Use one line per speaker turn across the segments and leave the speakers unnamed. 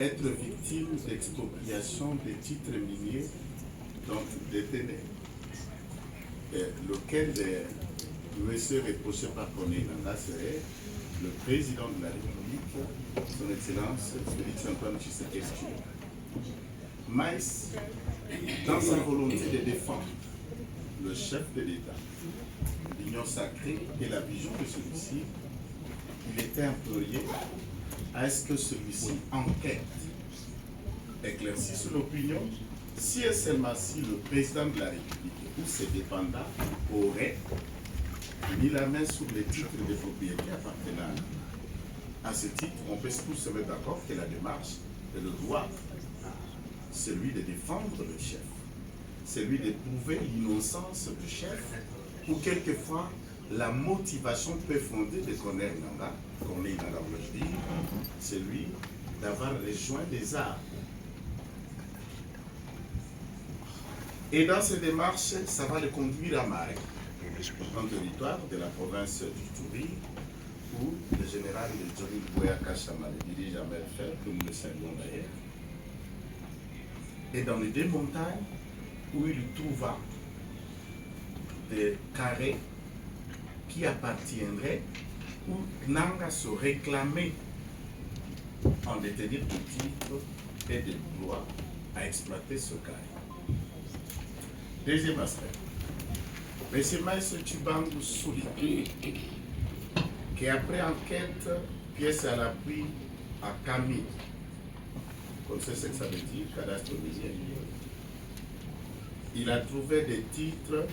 être victime d'expropriation des titres miniers dont détenait, lequel monsieur reproché par Corneille Nangaa serait le président de la République, son Excellence Félix Antoine Tshisekedi. Mais, dans sa volonté de défendre le chef de l'État, l'union sacrée et la vision de celui-ci, il était employé à ce que celui-ci enquête, éclaircisse l'opinion, si et seulement si le président de la République ou ses dépendants auraient mis la main sur les titres de propriété appartenant à ce titre. On peut tous se mettre d'accord que la démarche et le droit, celui de défendre le chef, celui de prouver l'innocence du chef, ou quelquefois la motivation peut fonder de Corneille Nangaa, je dis, celui d'avoir rejoint des armes. Et dans ces démarches, ça va le conduire à Maï, un territoire de la province du Touri, où le général Johnny Boyaka Chama le dirige à Melfort, que nous le saluons d'ailleurs. Et dans les deux montagnes, où il trouva des carrés qui appartiendraient, où Nangaa se réclamait en détenir des titres et des droits à exploiter ce carré. Deuxième aspect. M. Maïs Tchibangu souligne qu'après enquête, pièce à l'appui à Camille, comme c'est ce que ça veut dire, cadastre minier, il a trouvé des titres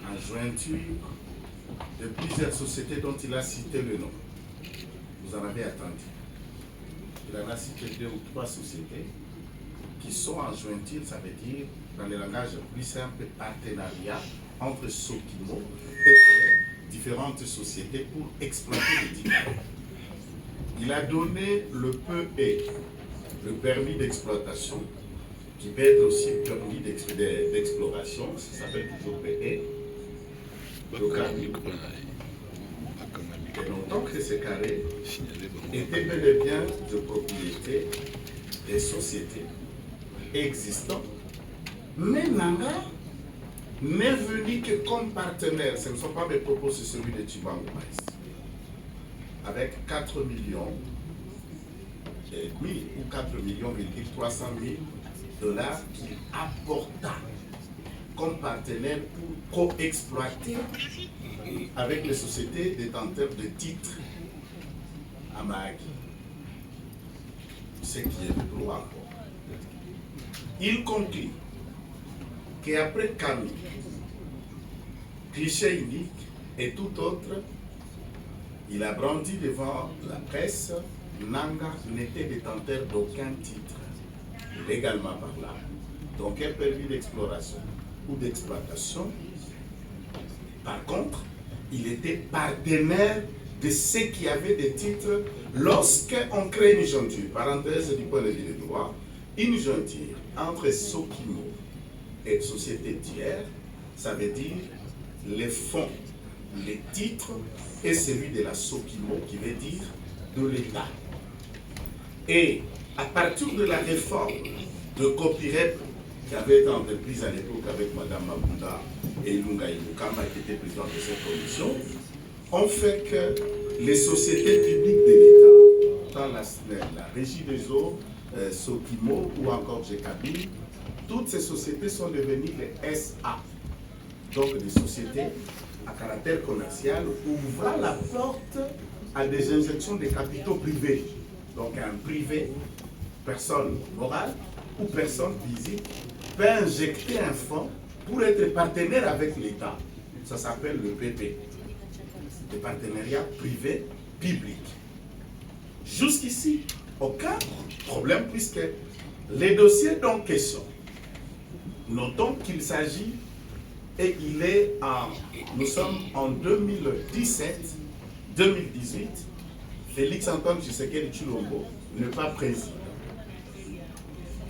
en jointure de plusieurs sociétés dont il a cité le nom. Vous en avez attendu. Il en a cité 2 ou 3 sociétés qui sont en jointure, ça veut dire, dans le langage plus simple, partenariat entre Sokimo et différentes sociétés pour exploiter les titres. Il a donné le PE, le permis d'exploitation, qui peut être aussi permis d'exploration, ça s'appelle toujours PE. Et longtemps que ces carrés étaient bel et bien de propriété des sociétés existantes, mais Nangaa n'est venu que comme partenaire. Ce ne sont pas mes propos, c'est celui de Tchibangu Maïs. Avec 4 millions et demi ou 4 millions, 300 000 dollars qu'il apporta comme partenaire pour co-exploiter avec les sociétés détenteurs de titres à Mahagi. Ce qui est le droit. Il conclut qu'après Camille, cliché unique et tout autre, il a brandi devant la presse, Nangaa n'était détenteur d'aucun titre, légalement parlant, donc un permis d'exploration ou d'exploitation. Par contre, il était partenaire de ceux qui avaient des titres lorsqu'on crée une jointure, parenthèse du point de vue des droits, une jointure entre Sokimo et société tiers, ça veut dire les fonds, les titres et celui de la Sokimo qui veut dire de l'État. Et à partir de la réforme de copyright qui avait été entreprise à l'époque avec Mme Mabunda et Ilunga Ilukama qui était président de cette commission, on fait que les sociétés publiques de l'État, dans la régie des eaux, Sokimo ou encore Jekabi, toutes ces sociétés sont devenues les SA, donc des sociétés à caractère commercial ouvrant la porte à des injections de capitaux privés. Donc un privé, personne morale ou personne physique, peut injecter un fonds pour être partenaire avec l'État. Ça s'appelle le PP, le partenariat privé-public. Jusqu'ici, aucun problème puisque les dossiers dont question, notons qu'il s'agit, et nous sommes en 2017, 2018, Félix Antoine Tshisekedi Tshilombo n'est pas président.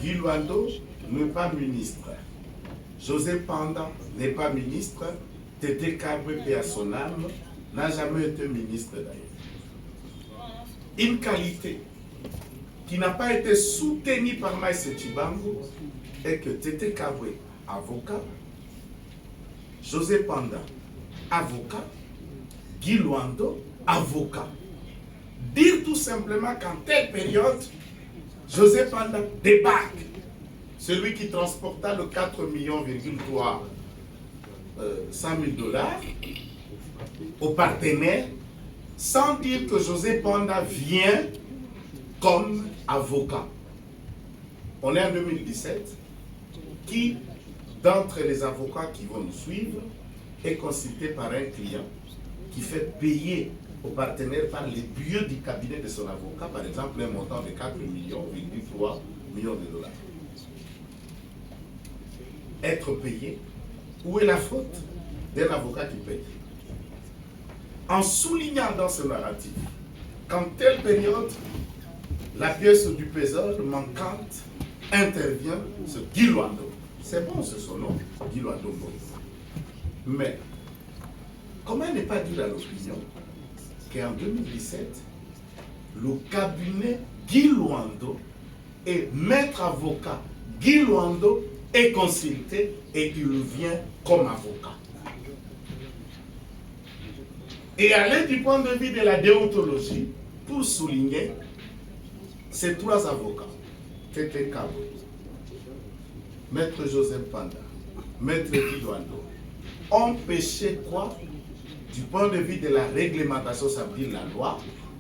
Guy Luando n'est pas ministre. José Panda n'est pas ministre. Tété Kabwe, paix à son âme, n'a jamais été ministre d'ailleurs. Une qualité qui n'a pas été soutenu par Maïs Chibango est que Tété Kabwe, avocat, José Panda, avocat, Guy Luando, avocat. Dire tout simplement qu'en telle période, José Panda débarque. Celui qui transporta le 4,3 millions 100 000 $, aux partenaires, sans dire que José Panda vient comme avocat. On est en 2017. Qui d'entre les avocats qui vont nous suivre est consulté par un client qui fait payer aux partenaires par les billets du cabinet de son avocat, par exemple un montant de 4,3 millions $. Être payé, où est la faute d'un avocat qui paye? En soulignant dans ce narratif qu'en telle période, la pièce du peseur manquante intervient sur Guy Luando. C'est bon, c'est son nom, Guy Luando. Mais, comment ne pas dire à l'opinion qu'en 2017, le cabinet Guy Luando et maître avocat Guy Luando est consulté et il vient comme avocat. Et aller du point de vue de la déontologie, pour souligner ces trois avocats, Tété Kabwe, Maître Joseph Panda, Maître Guy Luando, ont péché quoi? Du point de vue de la réglementation, ça veut dire la loi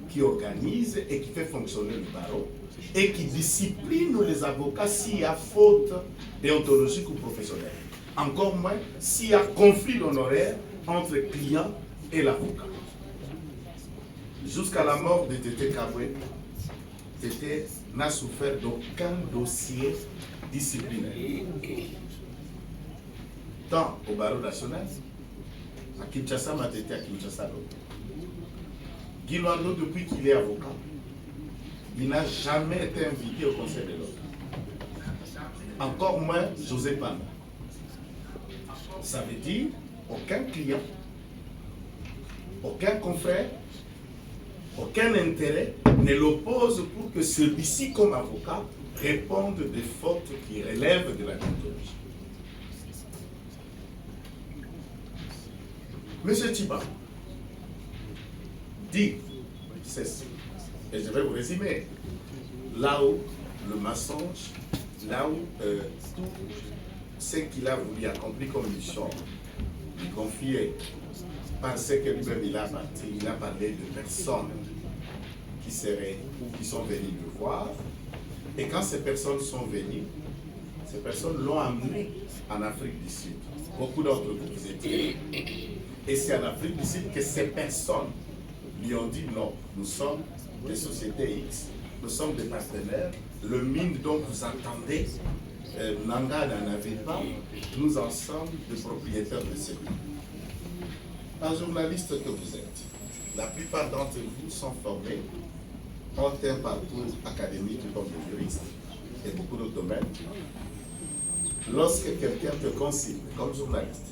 qui organise et qui fait fonctionner le barreau et qui discipline les avocats s'il y a faute déontologique ou professionnelle. Encore moins s'il y a conflit d'honoraires entre le client et l'avocat. Jusqu'à la mort de Tété Kabwe, Tété n'a souffert d'aucun dossier disciplinaire. Tant au barreau national, à Kinshasa, Tété à Kinshasa. Guy Luando, depuis qu'il est avocat, il n'a jamais été invité au Conseil de l'ordre. Encore moins José Panda. Ça veut dire aucun client, aucun confrère, aucun intérêt ne l'oppose pour que celui-ci, comme avocat, réponde des fautes qui relèvent de la déontologie. Monsieur Chiba dit ceci, et je vais vous résumer, là où le mensonge, là où tout ce qu'il a voulu accomplir comme mission, lui confier, parce que lui-même il a parlé de personnes qui seraient ou qui sont venues le voir, et quand ces personnes sont venues, ces personnes l'ont amené en Afrique du Sud. Beaucoup d'entre vous étiez. Et c'est en Afrique du Sud que ces personnes lui ont dit non, nous sommes des sociétés X, nous sommes des partenaires, le mine dont vous entendez, Nanga n'en avait pas, nous en sommes des propriétaires de ce mine. Un journaliste que vous êtes, la plupart d'entre vous sont formés, ont un parcours académique comme des juristes et beaucoup d'autres domaines. Lorsque quelqu'un te consigne comme journaliste,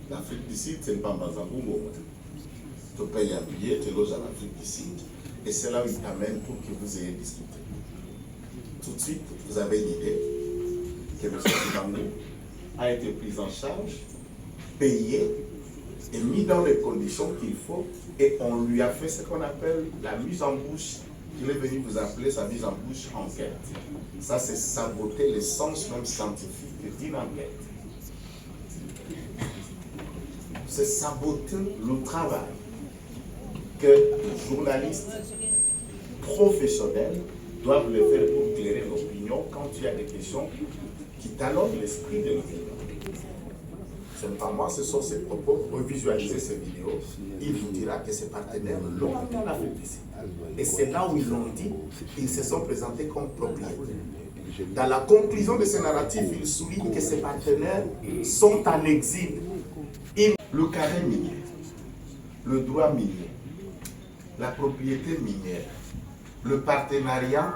l'Afrique du Sud, c'est pas Mbazambungo. Tu payes un billet, tu loges en Afrique du Sud, et c'est là où il t'amène pour que vous ayez discuté. Tout de suite, vous avez une idée que M. Chibango a été pris en charge, payé et mis dans les conditions qu'il faut, et on lui a fait ce qu'on appelle la mise en bouche, qu'il est venu vous appeler sa mise en bouche enquête. Ça, c'est saboter l'essence même scientifique d'une enquête. C'est saboter le travail que les journalistes professionnels doivent le faire pour éclairer l'opinion quand il y a des questions qui talonnent l'esprit de l'opinion. Ce n'est pas moi, ce sont ses propos. Revisualisez ces vidéos, il vous dira que ses partenaires l'ont amené en Afrique du Sud. Et c'est là où ils l'ont dit, ils se sont présentés comme propriétaires. Dans la conclusion de ce narratif, il souligne que ses partenaires sont en exil. Le carré minier, le droit minier, la propriété minière, le partenariat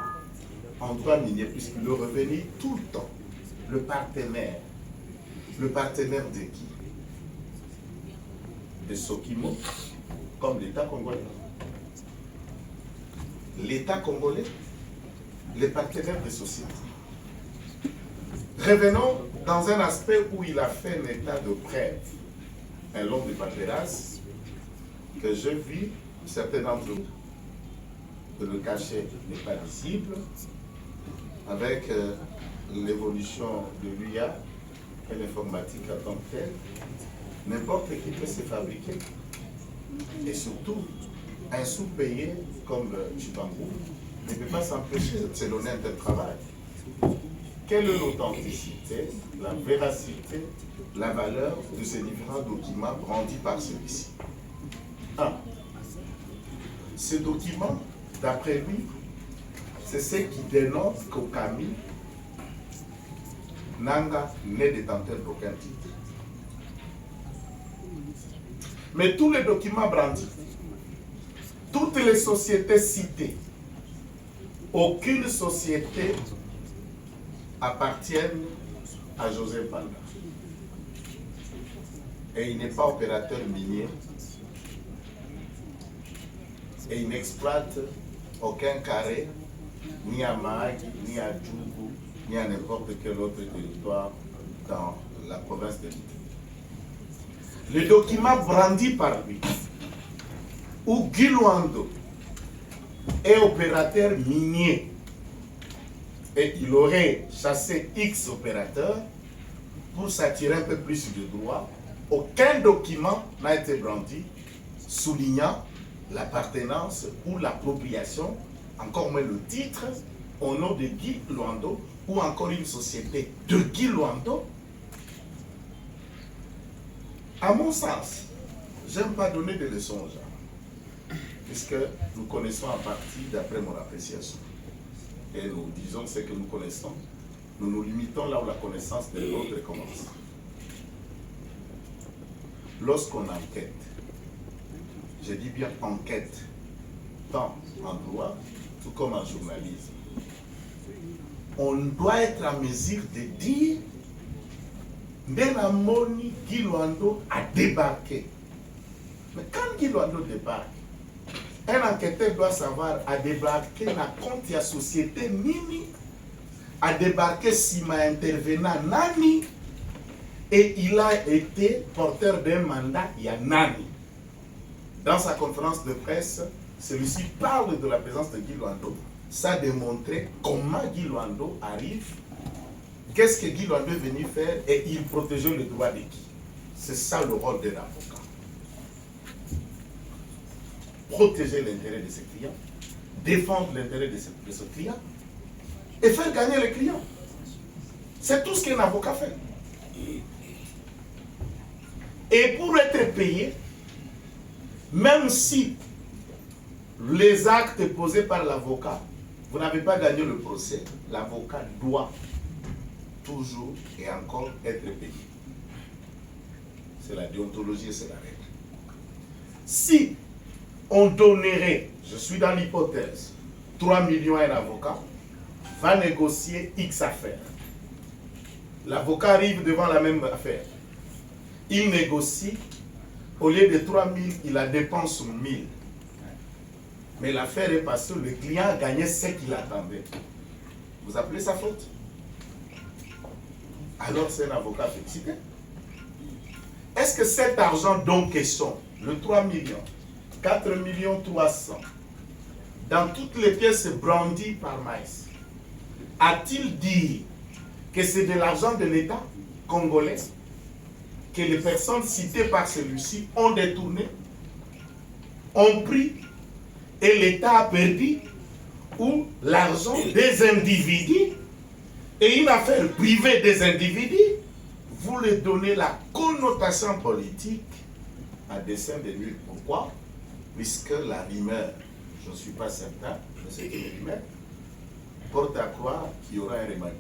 en droit minier, puisqu'il est revenu tout le temps, le partenaire de qui? De Sokimo, comme l'État congolais. L'État congolais les partenaires des sociétés. Revenons dans un aspect où il a fait un état de brève, un long de paperasse, que je vis, certains d'entre vous, que le cachet n'est pas visible, avec l'évolution de l'UIA et l'informatique en tant que telle, n'importe qui peut se fabriquer. Et surtout, un sous-payé comme Chibangou ne peut pas s'empêcher de se donner un tel travail. Quelle est l'authenticité, la véracité, la valeur de ces différents documents brandis par celui-ci? 1. Ces documents, d'après lui, c'est ce qui dénonce qu'Okami Nanga n'est détenteur d'aucun titre. Mais tous les documents brandis, toutes les sociétés citées, aucune société appartiennent à Joseph Panda. Et il n'est pas opérateur minier. Et il n'exploite aucun carré, ni à Mahagi, ni à Djougou, ni à n'importe quel autre territoire dans la province de l'Italie. Le document brandi par lui, où Guy Luando est opérateur minier, et il aurait chassé X opérateurs pour s'attirer un peu plus de droits, aucun document n'a été brandi soulignant l'appartenance ou l'appropriation, encore moins le titre, au nom de Guy Luando ou encore une société de Guy Luando. À mon sens, je n'aime pas donner de leçons aux gens, puisque nous connaissons en partie d'après mon appréciation. Et nous disons ce que nous connaissons, nous nous limitons là où la connaissance de l'autre commence. Lorsqu'on enquête, je dis bien enquête, tant en droit, tout comme en journalisme, on doit être en mesure de dire Ndenamoni Guy Luando a débarqué. Mais quand Guy Luando débarque, un enquêteur doit savoir a débarqué na compte ya société nini, a débarqué si ma intervenant nani, et il a été porteur d'un mandat ya nani. Dans sa conférence de presse, celui-ci parle de la présence de Guy Luando. Ça a démontré comment Guy Luando arrive, qu'est-ce que Guy Luando est venu faire, et il protégeait le droit de qui? C'est ça le rôle d'un avocat. Protéger l'intérêt de ses clients, défendre l'intérêt de ses clients, et faire gagner les clients. C'est tout ce qu'un avocat fait. Et pour être payé, même si les actes posés par l'avocat, vous n'avez pas gagné le procès, l'avocat doit toujours et encore être payé. C'est la déontologie et c'est la règle. Si on donnerait, je suis dans l'hypothèse, 3 millions à un avocat, va négocier X affaires. L'avocat arrive devant la même affaire. Il négocie, au lieu de 3 000, il la dépense 1 000. Mais l'affaire est passée, le client a gagné ce qu'il attendait. Vous appelez ça faute? Alors c'est un avocat félicité. Est-ce que cet argent dont question, le 3 millions, 4 millions 300, dans toutes les pièces brandies par Maïs, a-t-il dit que c'est de l'argent de l'État congolais que les personnes citées par celui-ci ont détourné, ont pris, et l'État a perdu, ou l'argent des individus, et une affaire privée des individus, vous lui donnez la connotation politique à dessein de nuire. Pourquoi? Puisque la rumeur, je ne suis pas certain, je sais que les rumeurs, porte à croire qu'il y aura un remaniement.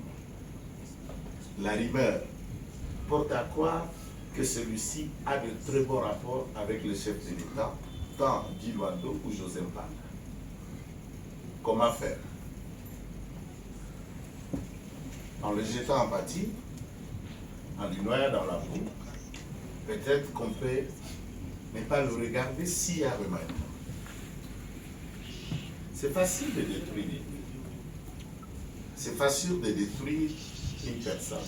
La rumeur porte à croire que celui-ci a de très bons rapports avec le chef de l'État, tant Guy Luando ou Joseph Panda. Comment faire? En le jetant en pâtis, en lui noyant dans la boue, peut-être qu'on peut ne pas le regarder s'il y a remaniement. C'est facile de détruire des vies. c'est facile de détruire une personne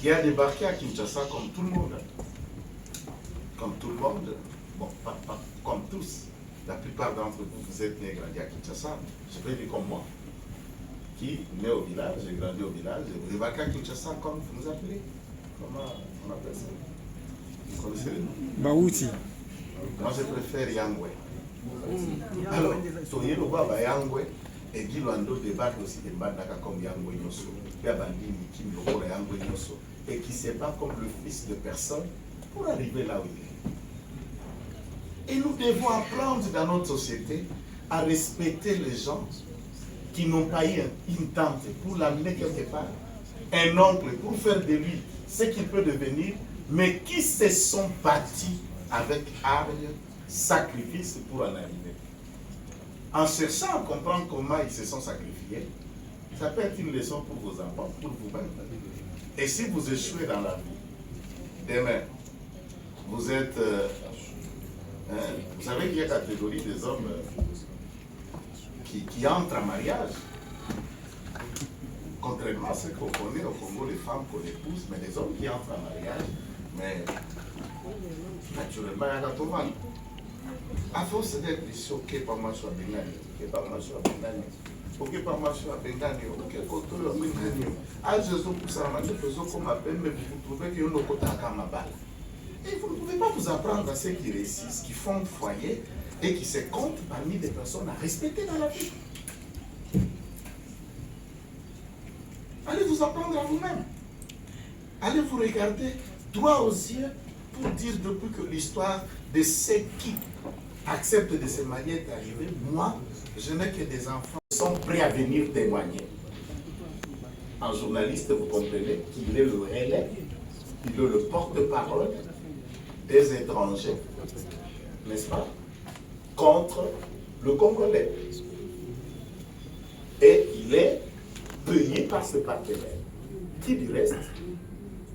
qui a débarqué à Kinshasa comme tout le monde. Comme tout le monde. Bon, pas comme tous. La plupart d'entre vous, vous êtes nés et grandis à Kinshasa. Je peux dire comme moi, qui naît au village, j'ai grandi au village, et vous débarquez à Kinshasa comme vous nous appelez. Comment on appelle ça? Vous connaissez le nom?
Baouti.
Moi, je préfère Yangwe. Alors, Toye Loba Yangwe, et Guy Luando débarque aussi des Mbandaka comme Yangwe Nyoso, Yabandini Kim Lokola Yangwe Nyoso, et qui se bat comme le fils de personne pour arriver là où il est. Et nous devons apprendre dans notre société à respecter les gens qui n'ont pas eu une tante pour l'amener quelque part, un oncle pour faire de lui ce qu'il peut devenir, mais qui se sont bâtis avec armes, sacrifice pour en arriver. En cherchant à comprendre comment ils se sont sacrifiés, ça peut être une leçon pour vos enfants, pour vous-même. Et si vous échouez dans la vie, demain, vous êtes... vous savez qu'il y a une catégorie des hommes qui entrent en mariage. Contrairement à ce qu'on connaît au Congo, les femmes qu'on épouse, mais les hommes qui entrent en mariage, mais naturellement, il y a un tournant. À force d'être ici, ok, pas mal sur Bengani, ok, pas mal sur Bengani, ok, pas mal sur Bengani, ok, côté de Bengani. Ah, je suis pour ça, je suis comme appel, mais vous trouvez qu'il y a un côté à Kamabala. Et vous ne pouvez pas vous apprendre à ceux qui réussissent, qui font foyer et qui se comptent parmi des personnes à respecter dans la vie. Allez vous apprendre à vous-même. Allez vous regarder droit aux yeux pour dire depuis que l'histoire de ceux qui acceptent de se marier est arrivée, moi, je n'ai que des enfants qui sont prêts à venir témoigner. Un journaliste, vous comprenez, qu'il est le relais, il est le porte-parole des étrangers, n'est-ce pas, contre le Congolais. Et il est payé par ce partenaire, qui du reste,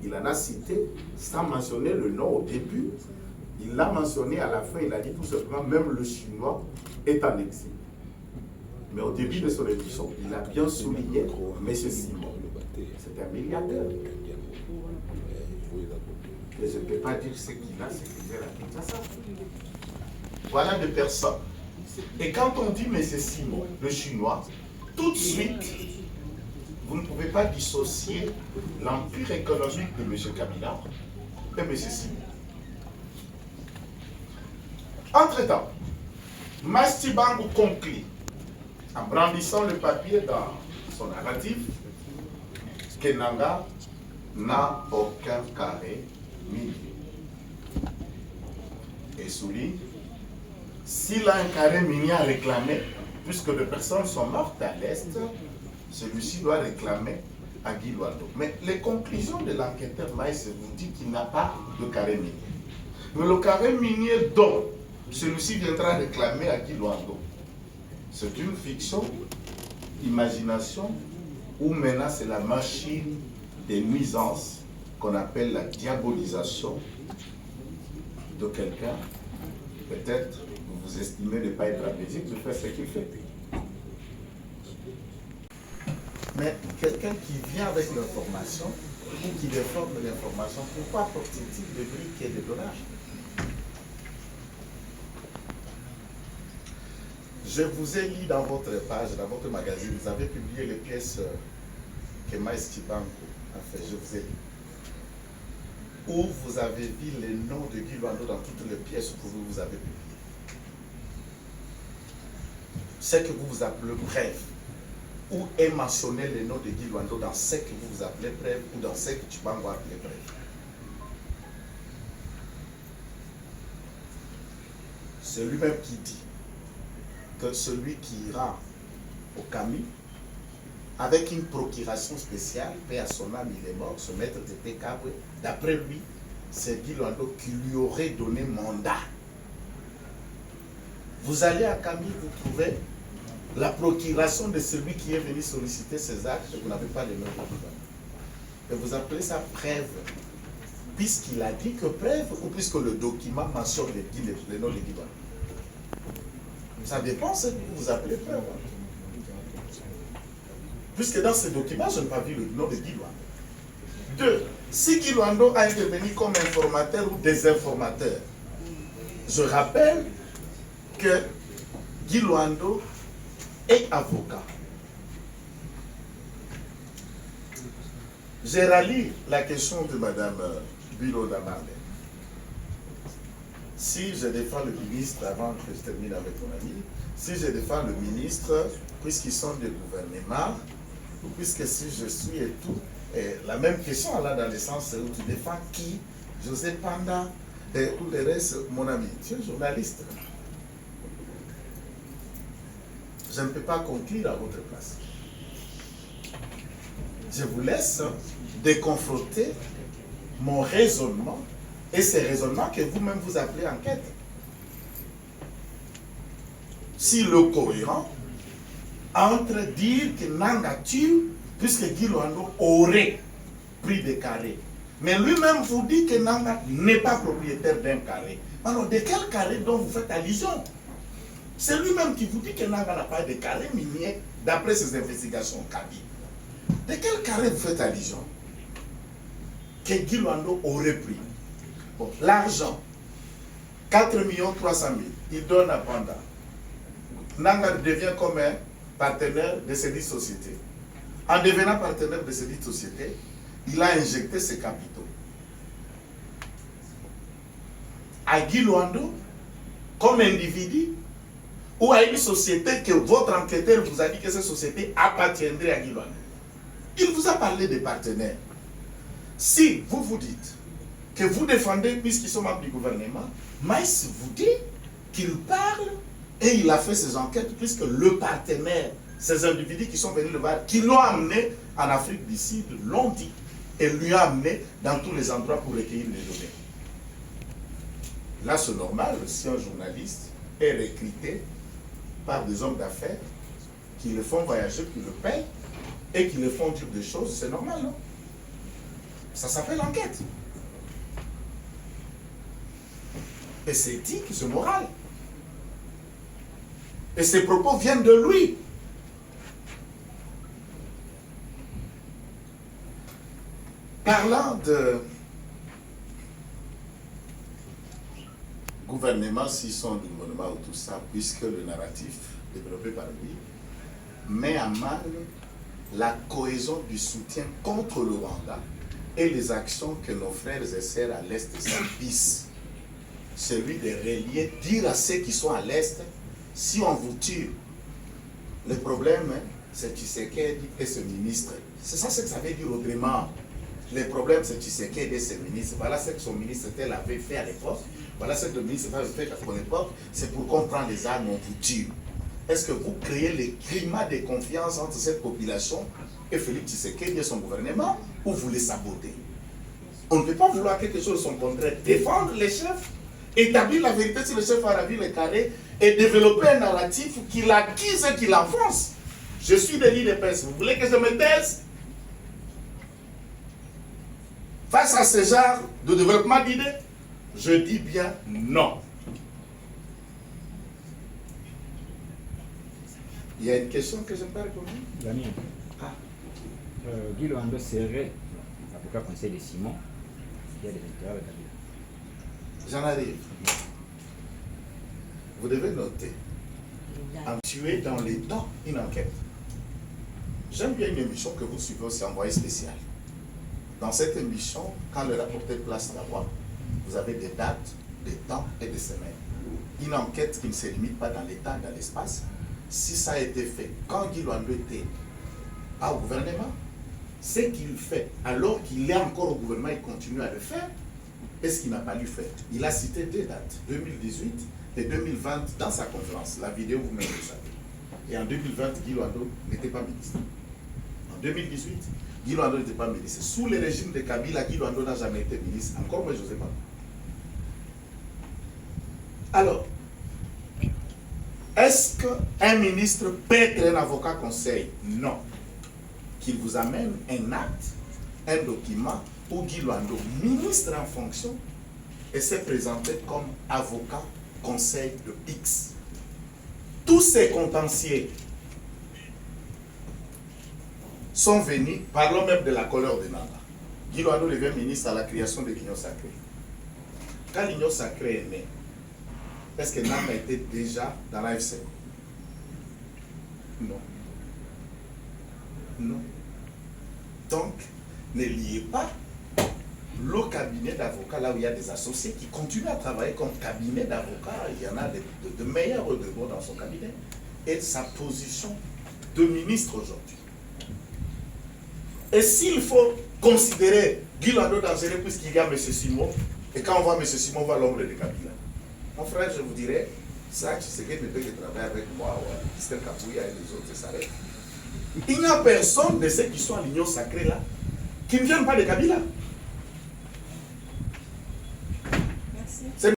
il en a cité sans mentionner le nom au début, il l'a mentionné à la fin, il a dit tout simplement, même le Chinois est en exil. Mais au début de son émission, il a bien souligné, M. Simon, c'est un milliardaire. Et je ne peux pas dire ce qu'il a, ce qu'il est à Kinshasa. Voilà des personnes. Et quand on dit M. Simon, le Chinois, tout de suite, vous ne pouvez pas dissocier l'empire économique de M. Kabila et M. Simon. Entre-temps, Mastibango conclut, en brandissant le papier dans son narratif, que Nanga n'a aucun carré minier. Et souligne, s'il a un carré minier à réclamer, puisque des personnes sont mortes à l'Est, celui-ci doit réclamer à Guy Luando. Mais les conclusions de l'enquêteur Maïs vous dit qu'il n'a pas de carré minier. Mais le carré minier dont celui-ci viendra réclamer à Guy Luando, c'est une fiction, imagination, ou maintenant c'est la machine des nuisances qu'on appelle la diabolisation de quelqu'un. Peut-être vous vous estimez ne pas être amnésique de faire ce qu'il fait. Mais quelqu'un qui vient avec l'information, ou qui déforme l'information, pourquoi apporte-t-il des briques et des dollars? Je vous ai lu dans votre page, dans votre magazine, vous avez publié les pièces que Maïs Chibango a fait, je vous ai lu. Où vous avez vu les noms de Guy Luando dans toutes les pièces que vous avez publiées. Ce que vous appelez bref, où est mentionné le nom de Guy Luando dans ce que vous appelez bref ou dans ce que Chibango a appelé bref. C'est lui-même qui dit que celui qui ira au Camille, avec une procuration spéciale, paix à son âme, il est mort, ce maître de Tekabwe, d'après lui, c'est Guy Luando qui lui aurait donné mandat. Vous allez à Camille, vous trouvez la procuration de celui qui est venu solliciter ces actes, vous n'avez pas le nom de Guy Luando. Et vous appelez ça preuve, puisqu'il a dit que preuve, ou puisque le document mentionne le nom de Guy Luando. Ça dépend ce que vous appelez preuve. Puisque dans ces documents, je n'ai pas vu le nom de Guy Luando. 2. Si Guy Luando a intervenu comme informateur ou désinformateur, je rappelle que Guy Luando est avocat. J'ai rallié la question de Mme Bilo Damarle. Si je défends le ministre, avant que je termine avec mon ami, si je défends le ministre, puisqu'ils sont des gouvernements, ou puisque si je suis et tout, et la même question là dans le sens où tu défends qui, José Panda, et tout le reste, mon ami, tu es journaliste. Je ne peux pas conclure à votre place. Je vous laisse déconfronter mon raisonnement et ces raisonnements que vous-même vous appelez enquête. Si le cohérent entre dire que Nanga tue, puisque Guy Luando aurait pris des carrés. Mais lui-même vous dit que Nanga n'est pas propriétaire d'un carré. Alors, de quel carré dont vous faites allusion? C'est lui-même qui vous dit que Nanga n'a pas de carré minier d'après ses investigations Kaby. De quel carré vous faites allusion? Que Guy Luando aurait pris. Bon, l'argent, 4 300 000, il donne à Panda. Nanga devient comme un partenaire de ces 10 sociétés. En devenant partenaire de ces 10 sociétés, il a injecté ses capitaux. À Guy Luando, comme individu, ou à une société que votre enquêteur vous a dit que cette société appartiendrait à Guy Luando. Il vous a parlé des partenaires. Si vous vous dites que vous défendez, puisqu'ils sont membres du gouvernement, Maïs vous dit qu'il parle et il a fait ses enquêtes, puisque le partenaire, ces individus qui sont venus le voir, qui l'ont amené en Afrique du Sud, l'ont dit, et lui ont amené dans tous les endroits pour recueillir les données. Là, c'est normal si un journaliste est recruté par des hommes d'affaires qui le font voyager, qui le payent, et qui le font dire des choses, c'est normal, non? Ça s'appelle enquête. Et c'est éthique, c'est moral. Et ces propos viennent de lui. Parlant de gouvernement, s'ils sont du gouvernement ou tout ça, puisque le narratif développé par lui met à mal la cohésion du soutien contre le Rwanda et les actions que nos frères et sœurs à l'Est subissent. Celui de relier, dire à ceux qui sont à l'Est, si on vous tue, le problème, c'est Tshisekedi et ce ministre. C'est ça ce que ça veut dire autrement. Le problème, c'est Tshisekedi et ce ministre. Voilà ce que son ministre tel avait fait à l'époque. Voilà ce que le ministre avait fait à son époque. C'est pour qu'on prend les armes, on vous tue. Est-ce que vous créez le climat de confiance entre cette population et Félix Tshisekedi et son gouvernement, ou vous les sabotez? On ne peut pas vouloir quelque chose de son contraire. Défendre les chefs, établir la vérité sur le chef Arabi Le Carré et développer un narratif qui l'acquise et qui l'enfonce. Je suis de l'IDPS. Vous voulez que je me taise? Face à ce genre de développement d'idées, je dis bien non. Il y a une question que je n'ai pas répondre.
Damien.
Ah.
Guy Luando serait avocat conseil de Simon, qui a des intérêts avec Kabila.
J'en arrive. Vous devez noter, en tuer dans les temps une enquête. J'aime bien une émission que vous suivez aussi, Envoyé spécial. Dans cette émission, quand le rapporteur place la voix, vous avez des dates, des temps et des semaines. Une enquête qui ne se limite pas dans les temps, dans l'espace. Si ça a été fait quand Guy Luando était au gouvernement, ce qu'il fait alors qu'il est encore au gouvernement, il continue à le faire. Est-ce qu'il n'a pas lu faire? Il a cité deux dates, 2018 et 2020 dans sa conférence. La vidéo, vous-même le savez. Et en 2020, Guy Luando n'était pas ministre. En 2018, Guy Luando n'était pas ministre. Sous le régime de Kabila, Guy Luando n'a jamais été ministre. Encore moi, je ne sais pas. Alors, est-ce qu'un ministre peut être un avocat conseil? Non. Qu'il vous amène un acte, un document où Guy Luando, ministre en fonction, et s'est présenté comme avocat conseil de X. Tous ces contentieux sont venus, parlons même de la couleur de Nanga. Guy Loando devient ministre à la création de l'Union sacrée. Quand l'Union sacrée est née, est-ce que Nanga était déjà dans l'AFC? Non. Non. Donc, ne liez pas le cabinet d'avocats, là où il y a des associés qui continuent à travailler comme cabinet d'avocats, il y en a de meilleurs de bons dans son cabinet, et sa position de ministre aujourd'hui. Et s'il faut considérer Guy Loando dangereux puisqu'il y a M. Simon, et quand on voit M. Simon, on voit l'ombre de Kabila. Mon frère, je vous dirais, ça, tu sais que ne peut que travailler avec moi, Mr. Kapouya et les autres, ça s'arrête. Il n'y a personne de ceux qui sont à l'Union sacrée là qui ne viennent pas de Kabila.